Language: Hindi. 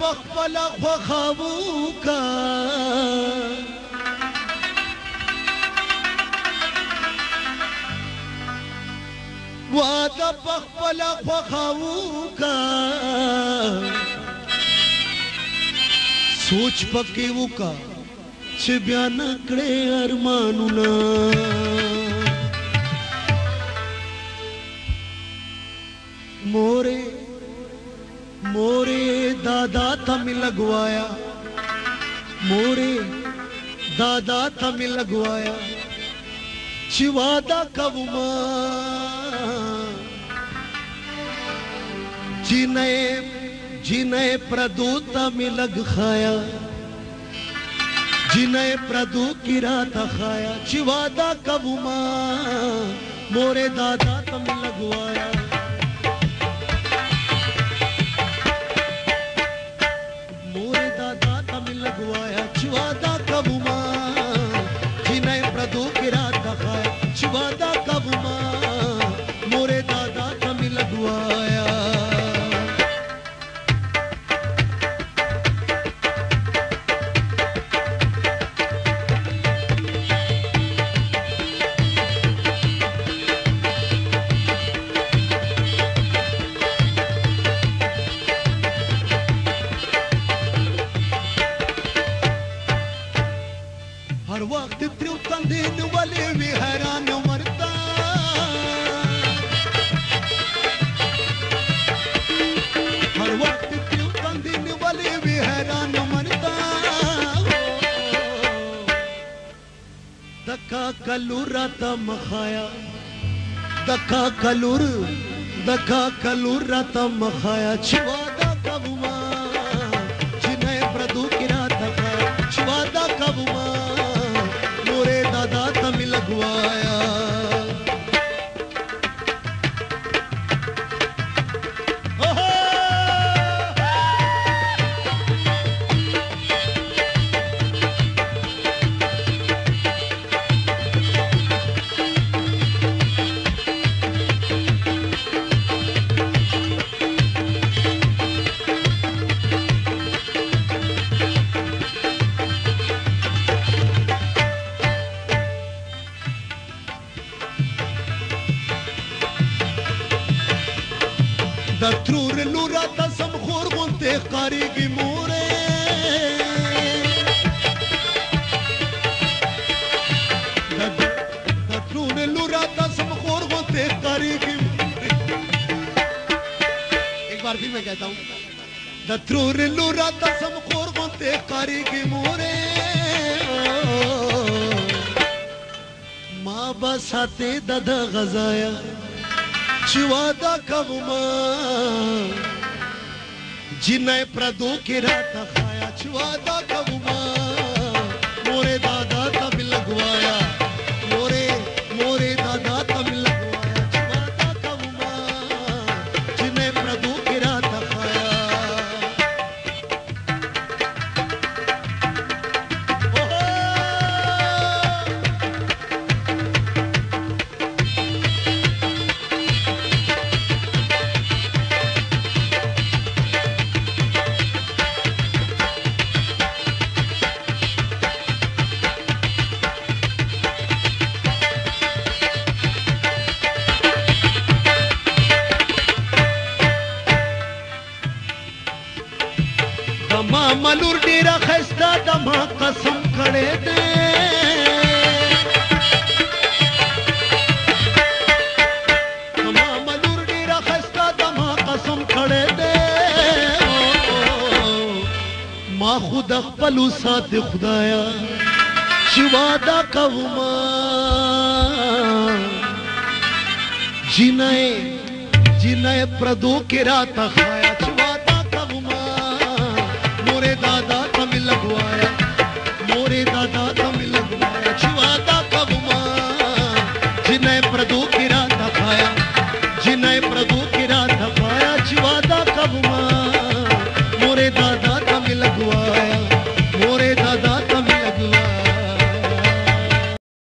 पखपला ख्वाबू का वादा पखपला ख्वाबू का सोच पकेवू का चे बयान करे अरमानुना मोरे मोरे दादा तम लगवाया मोरे दादा तम लगवाया चिवादा कबुमा जिन्हें प्रदूता में लग खाया जिन्हें प्रदू की रात खाया चिवादा कबुमा मोरे दादा तम लगवाया मोरे दादा तम लगवाया चिवादा कबुमा जिन्हें प्रदू की रात खाया चिवादा कबुमा मोरे दादा तम लगवाया हर वक्त त्रिउतंदीन वाले भी हैरान मरता हर वक्त त्रिउतंदीन वाले भी हैरान मरता दका कलूर राता मखाया दका कलूर राता मखाया चिवादा कबुमा जिन्हें प्रदू की रात खाया चिवादा कबुमा मोरे दादा तम लगवाया दत्रूर लूरा तसम खोर गुंते कारी की मोरे दत्रूर लूरा तसम खोर गुंते कारी की एक बार फिर मैं कहता हूँ दत्रूर लूरा तसम खोर गुंते कारी की मोरे माँ बसाते दादा गजाया चिवादा कबुमा जिन्हें प्रदू की रात खाया चिवादा कबुमा मोरे दादा तब लगवाया मोरे दादा तब लगवाया चिवादा कबुमा जिन्हें प्रदू की रात खाया दमा मलूर डेरा खस्ता दमा कसम खड़े दे दमा मलूर डेरा खस्ता दमा कसम खड़े दे माँ खुद अखपलू साथ खुदाया चिवादा कबुमा जिन्हें प्रदू की रात खाया चिवा